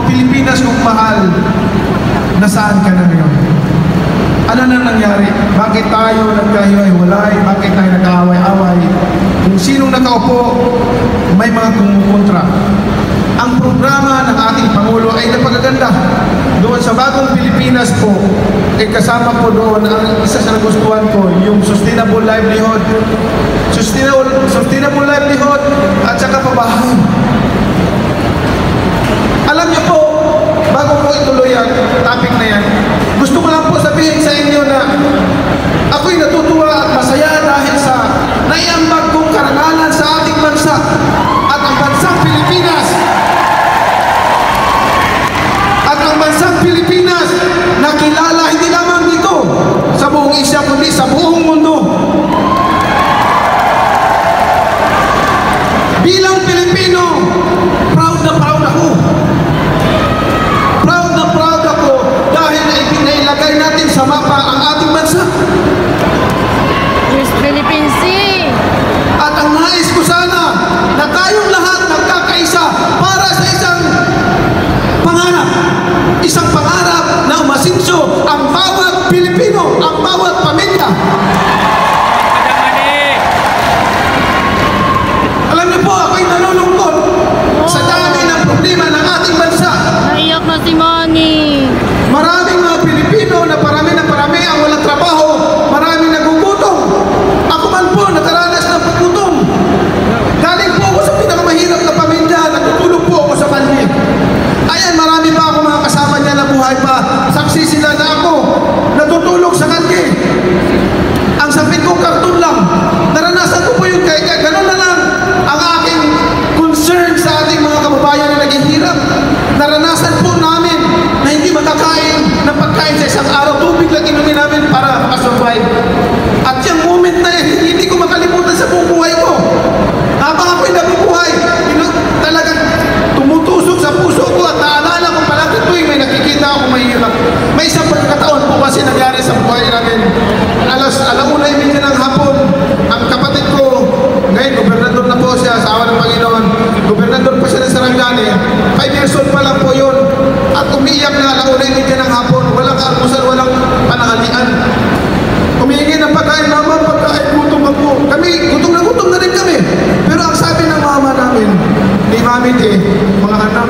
Pilipinas kong mahal, nasaan ka na ngayon? Ano na nangyari? Bakit tayo nagkahiwa-hiwalay? Bakit tayo nag-aaway-away? Kung sinong nakaupo, may mga kumukontra. Ang programa ng ating Pangulo ay napakaganda. Doon sa Bagong Pilipinas po, ay kasama po doon ang isa sa nagustuhan ko, yung sustainable livelihood. Sustainable livelihood at saka pabahay. Alam niyo po, bago ko ituloy ang topic na yan, gusto ko lang po sabihin sa inyo na ako'y natutuwa at masaya dahil sa naiambag kong karangalan sa ating bansa at ang bansang Pilipinas. At ang bansang Pilipinas nakilala hindi lamang dito sa buong Asia kundi sa buong mundo. Bilang Pilipino, proud na proud ako. Proud na proud ako dahil nailagay natin sa mapa ang ating bansa. Yes, Philippine Sea. At ang nais ko sana na tayong lahat nagkakaisa para sa isang pangarap na umasinso ang bawat Pilipino, ang bawat pamilya. Alam niyo po, ako'y nalulungkot sa dami ng problema ng ating bansa. Naiyak na si Manny. Maraming mga Pilipino na parami ang walang trabaho, maraming nagugutom. Ako man po, nakaranas ng gutom. Galing po ako sa pinakamahirap na pamilya, natutulog po ako sa kalye. Ayan, marami pa ako mga kasama niya na buhay pa. Saksi sila na ako, natutulog sa kalye. Ang sapit ko, karton lang. Naranasan ko po yun, kaya ganun na lang ang aking concern sa ating mga kababayan na naghihirap. Naranasan po namin na hindi makakain ng pagkain sa isang araw. Tubig lang inumin namin para makasurvive. At yung moment na yan, hindi ko makalimutan sa buong buhay ko. Habang ako'y nabubuhay, talagang tumutusok sa puso ko at naalala ko palagi tuwing may nakikita ako mahirap. May isang pagkataon po kasi nangyari sa buhay namin. Alauna yung ng hapon, ang kapatid ko, ngayon gobernador na po siya sa awa ng Panginoon. Gobernador pa siya ng Sarangani. 5 years old pa lang po yun. At umiiyak na alauna yung ng hapon. Walang almusal, walang panangalian. Humihingi ng pagkain, mama, pagkain, gutom ako. Kami, gutom na rin kami. Pero ang sabi ng mama namin, ni Mami T, mga anak,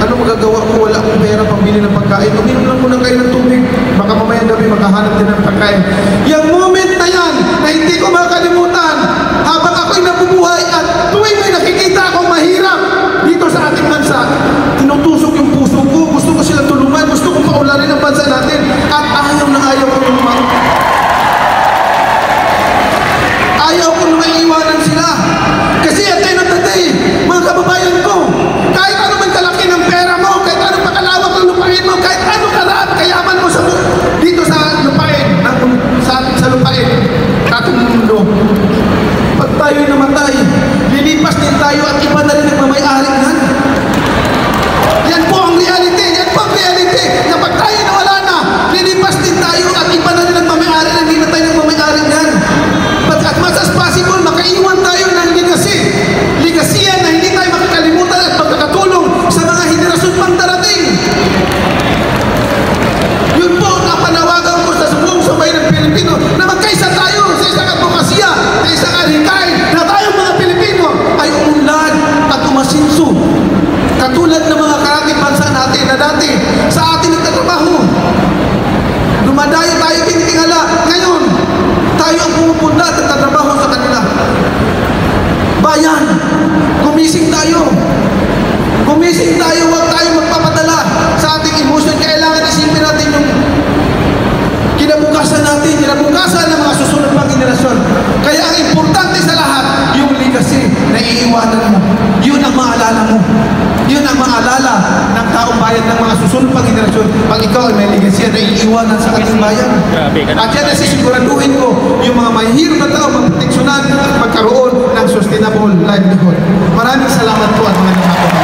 ano magagawa ko? Wala akong pera pambili ng pagkain. Uminom lang muna kayo ng tubig. Baka mamayang gabi makahanap din ng pagkain. Yung moment na yan, na hindi ko makalimutan, habang ako'y nabubuhay at tuwing may nakikita akong mahirap dito sa ating bansa, tinutusok yung puso ko. Gusto ko silang tulungan. Gusto kong paularin ang bansa natin. At ayaw na ayaw ko tulungan. Ayaw ko na maiiwanan sila. Kasi at the end of the day, mga kababayan ko, kahit ano man kalaki ng pera mo, kahit ano pa kalawak ng lupain mo, kahit ano kayaman mo dito sa lupain, sa lupain, ating mundo, pag tayo'y namatay, lilipas din tayo at iba na rin nagmamayari yan. Yan po ang reality. Yan po ang reality. Na pag tayo nawala na, lilipas din tayo at iba na rin nagmamayari na hindi na tayo nagmamayari yan. But as much as possible, makaiwan tayo ng legacy. Legacy yan na hindi tayo makakalimutan at magkakatulong sa mga henerasyon pang darating. Yun po ang panawagan ko sa buong sabay ng Pilipino na magkaisa tayo sa isang advokasya, sa isang alikain na tayong mga Pilipino ay umunlad at umasinso. Katulad ng mga karating bansa natin na dati sa atin nagtatrabaho. Dumadayo tayo tingala. Ngayon, tayo ang pumupunta at nagtatrabaho sa kanila. Bayan, gumising tayo. Gumising tayo, huwag tayo magpapadala sa ating emotion. Kailangan isipin natin yung kinabukasan natin, kinabukasan ng mga susunod pang generasyon. Kaya ang importante sa lahat, yung legacy na iiwanan mo. Yun ang maalala mo. Yun ang maalala ng taong bayan ng mga susunod pang generasyon. Pag ikaw ay may legacy na iiwanan sa ating bayan. At yan ay sisiguraduhin ko yung mga mahihirap na tao magproteksyonan at magkaroon ng sustainable livelihood. Maraming salamat po at mga nakakuha.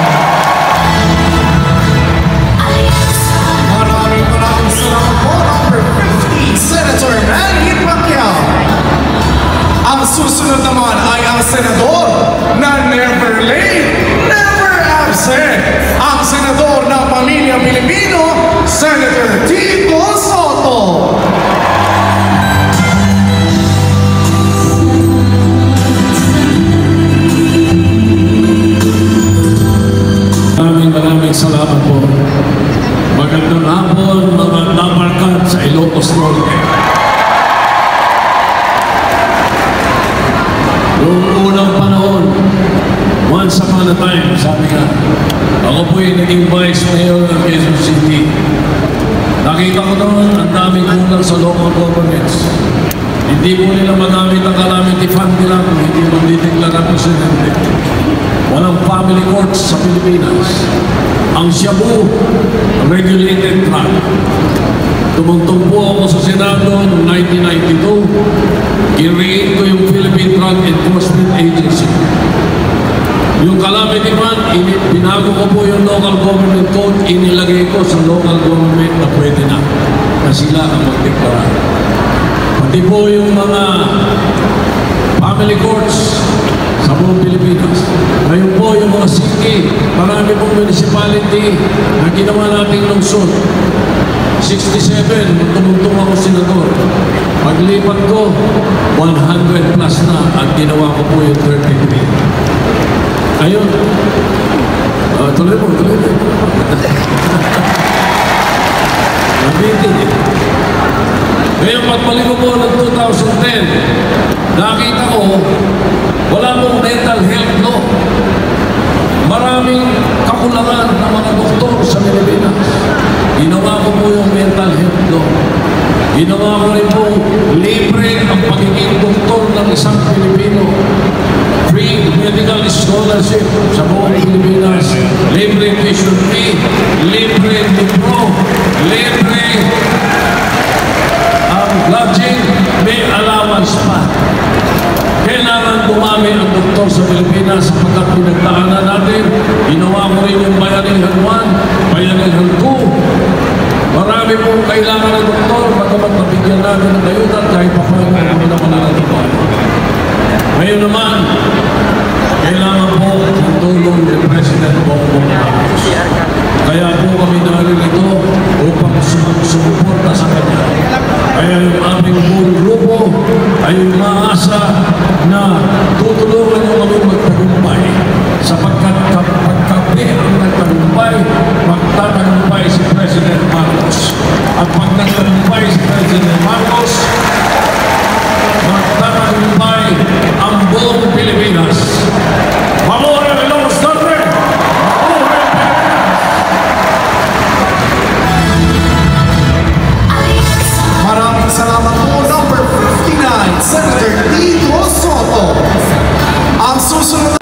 Maraming salamat po, number 50, Senator Manny Pacquiao. Ang susunod naman ay ang senador na never late, never absent, ang senador Senator Tito Soto. Maraming salamat po. Magandang hapon mga namarkat sa Ilocos Norte. Noong unang panahon, once upon a time, sabi nga, ako po yung naging vice mayor ng Quezon City. Nakita ko noon ang daming kulang sa local governments. Hindi po nila magamit ang calamity fund nila kung hindi magdideklara presidente. Walang family courts sa Pilipinas. Ang Shabu, regulated drug. Tumungtong po ako sa Senado noong 1992. I-read ko yung Philippine Drug Enforcement Agency. Yung calamity fund, binago ko po yung local government code, inilagay ko sa local government na pwede na. Na sila ang magdeklara. Pati po yung mga family courts sa buong Pilipinas. Ngayon po yung mga city, marami pong municipality na ginawa nating lungsod. 67, tumutong ako senador. Paglipat ko, 100 plus na at ginawa ko po yung 33. Ayun. Tuloy mo. Nabitin eh. Ngayon, pagbalik ko po ng 2010, nakita ko, wala pong mental health law. Maraming kakulangan ng mga doktor sa Pilipinas. Ginawa ko po yung mental health law. Ginawa ko rin po libre ang pagiging doktor ng isang Pilipino. Free medical scholarship sa buong Pilipinas. Libre tuition fee, libre libro, libre ang lodging, may allowance pa. Kailangan dumami ang doktor sa Pilipinas sapagkat pinagdaanan natin. Ginawa ko rin yung Bayanihan 1, Bayanihan 2. Marami pong kailangan ng doktor, bagamat nabigyan natin ng ayuda kahit pa paano kami naman nanatupay. Ngayon naman, kailangan po ng tulong ni President Bongbong Marcos. Kaya po kami naririto upang sumuporta sa kanya. Kaya yung aming buong grupo ay maasa na tutulungan nyo kami magtagumpay sapagkat kapag kami ang nagtagumpay, magtatagumpay si President Marcos. At pag nagtagumpay si President Marcos, magtatagumpay ang buong Pilipinas. Mabuhay ang Ilocos Norte! Mabuhay ang Pilipinas! Maraming salamat po, number 59, Senator Tito Soto. Ang susunod